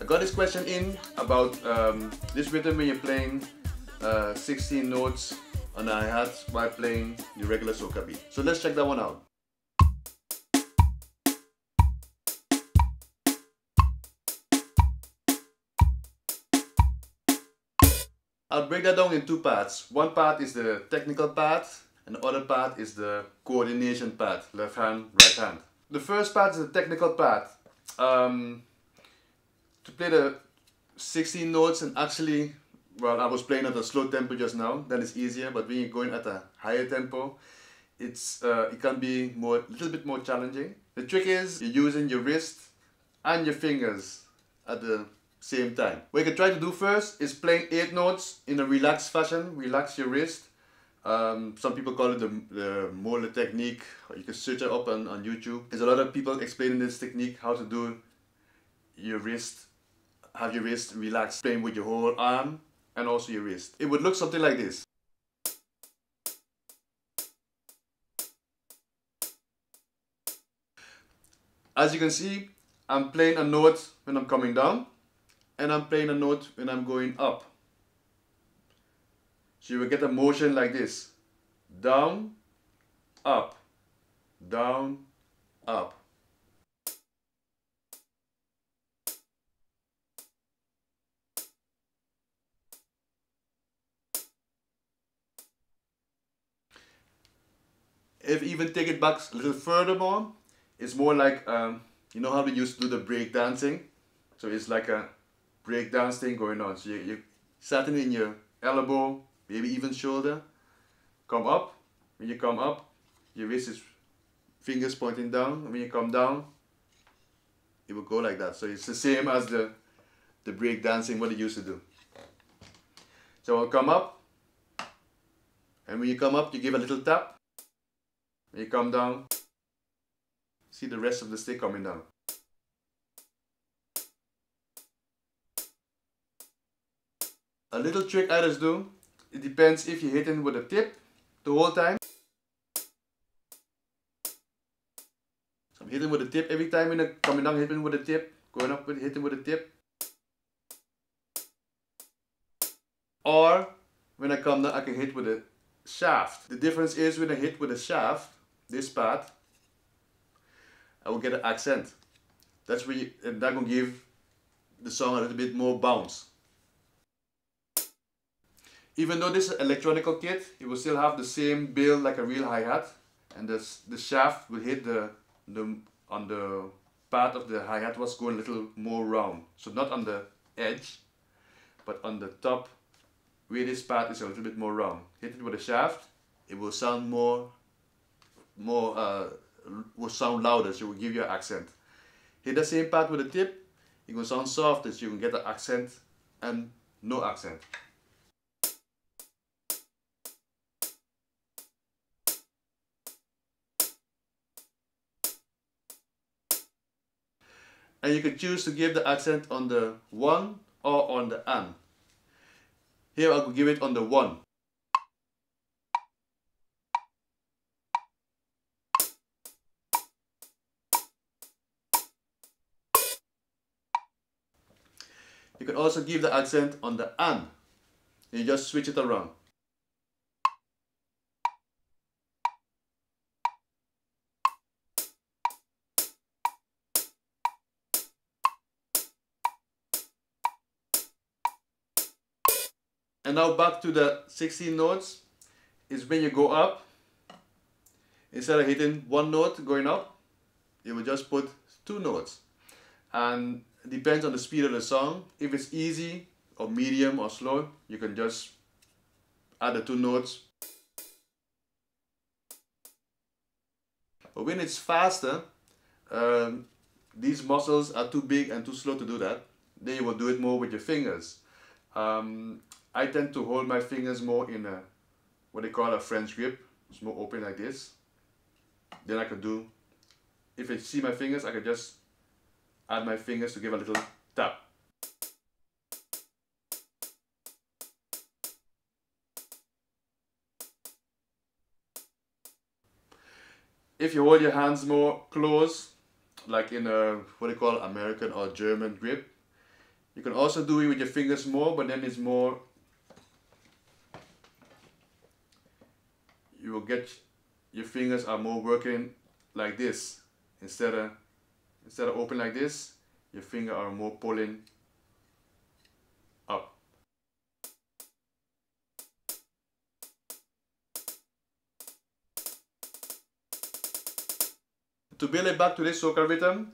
got this question in about this rhythm when you're playing 16 notes on a hi-hat while playing the regular soca beat. So let's check that one out. I'll break that down in two parts. One part is the technical part and the other part is the coordination part, left hand, right hand. The first part is the technical part. To play the 16 notes and actually, well, I was playing at a slow tempo just now, then it's easier, but when you're going at a higher tempo, it can be a little bit more challenging. The trick is you're using your wrist and your fingers at the same time. What you can try to do first is playing 8 notes in a relaxed fashion. Relax your wrist. Some people call it the Moeller technique, or you can search it up on YouTube. There's a lot of people explaining this technique, how to do your wrist, have your wrist relaxed, playing with your whole arm and also your wrist. It would look something like this. As you can see, I'm playing a note when I'm coming down and I'm playing a note when I'm going up. So you will get a motion like this. Down, up, down, up. If you even take it back a little further more, it's more like, you know how they used to do the break dancing? So it's like a break dance thing going on. So you're starting in your elbow, maybe even shoulder, come up. When you come up, your wrist is fingers pointing down. And when you come down, it will go like that. So it's the same as the break dancing, what they used to do. So I'll come up, and when you come up, you give a little tap. When you come down, see the rest of the stick coming down. A little trick I just do, it depends if you're hitting with a tip the whole time. So I'm hitting with a tip every time when I'm coming down, hitting with a tip, going up, hitting with a tip. Or when I come down, I can hit with a shaft. The difference is when I hit with a shaft, this part, I will get an accent. That's where and that will give the song a little bit more bounce. Even though this is an electronic kit, it will still have the same build like a real hi-hat, and the shaft will hit on the part of the hi-hat was going a little more round. So not on the edge, but on the top where this part is a little bit more round. Hit it with a shaft, it will sound will sound louder, so it will give you an accent. Hit the same part with a tip, it will sound softer, so you can get an accent and no accent. And you can choose to give the accent on the 1 or on the an. Here I will give it on the 1. You can also give the accent on the an. You just switch it around. And now back to the 16 notes, is when you go up, instead of hitting 1 note going up, you will just put 2 notes. And it depends on the speed of the song. If it's easy or medium or slow, you can just add the 2 notes. But when it's faster, these muscles are too big and too slow to do that. Then you will do it more with your fingers. I tend to hold my fingers more in what they call a French grip. It's more open like this. Then I could do, if you see my fingers, I could just add my fingers to give a little tap. If you hold your hands more close, like in a what they call American or German grip, You can also do it with your fingers more, but then it's more, you will get, your fingers are more working like this. Instead of open like this, your finger are more pulling up. To build it back to this soca rhythm,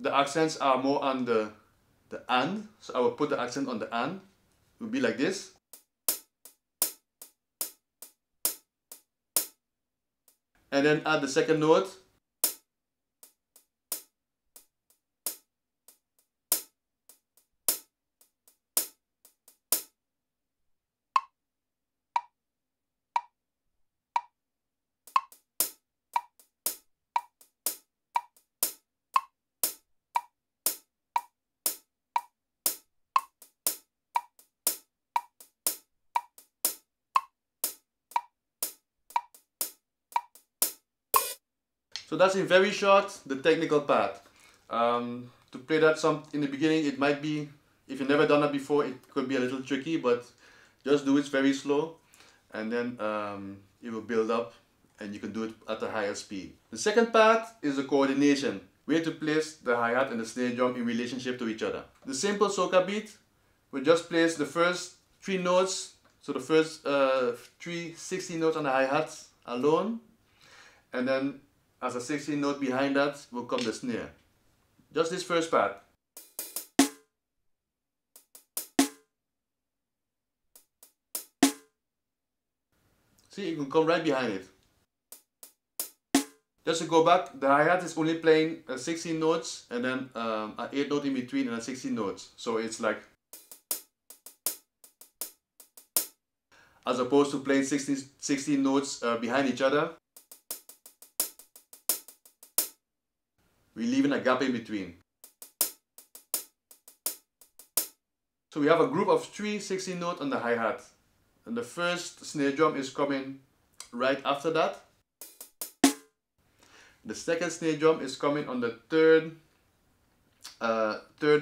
the accents are more on the and, so I will put the accent on the and. It will be like this. And then add the second note. So that's in very short the technical part. To play that in the beginning, it might be, if you've never done that before, it could be a little tricky, but just do it very slow, and then it will build up and you can do it at a higher speed. The second part is the coordination. We have to place the hi-hat and the snare drum in relationship to each other. The simple soca beat, we just place the first 3 notes, so the first 3 16 notes on the hi-hat alone, and then as a 16th note behind that will come the snare. Just this first part. See, you can come right behind it. Just to go back, the hi-hat is only playing 16 notes and then an 8 note in between and a 16 notes. So it's like, as opposed to playing 16 notes behind each other, we're leaving a gap in between. So we have a group of 3 16 notes on the hi-hat. And the first snare drum is coming right after that. The second snare drum is coming on the third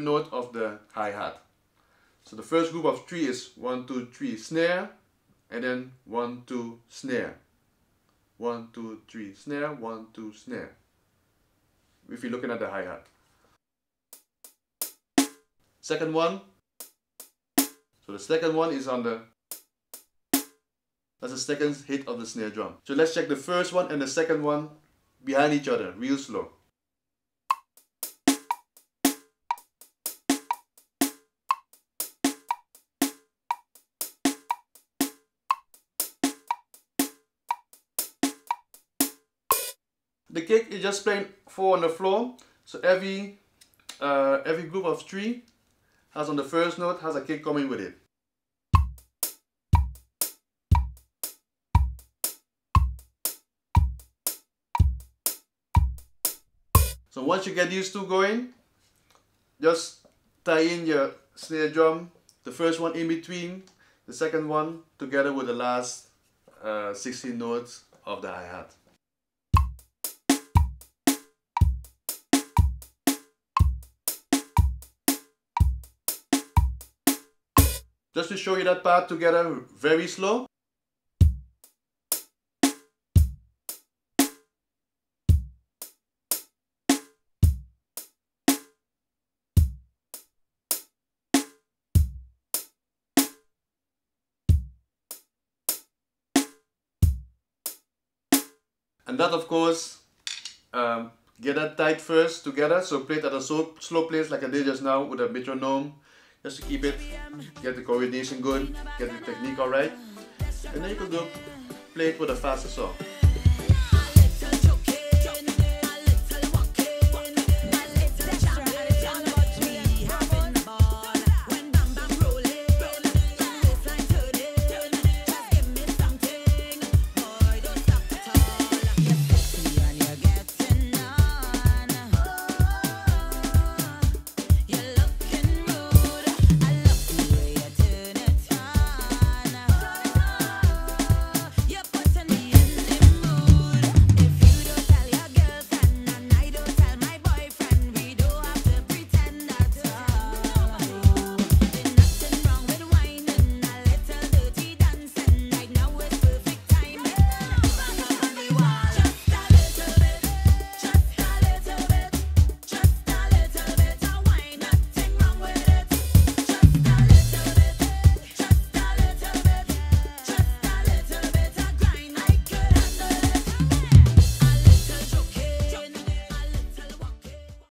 note of the hi-hat. So the first group of 3 is 1, 2, 3 snare, and then 1, 2 snare. 1, 2, 3 snare, 1, 2 snare. If you're looking at the hi-hat. Second one. So the second one is on the, that's the second hit of the snare drum. So let's check the first one and the second one behind each other, real slow. The kick is just playing 4 on the floor, so every group of 3 has on the first note has a kick coming with it. So once you get these two going, just tie in your snare drum, the first one in between, the second one together with the last 16 notes of the hi-hat. Just to show you that part together very slow. And that, of course, get that tight first together, so play it at a slow pace like I did just now with a metronome, just to keep it, get the coordination good, get the technique alright, and then you can go play it with a faster song.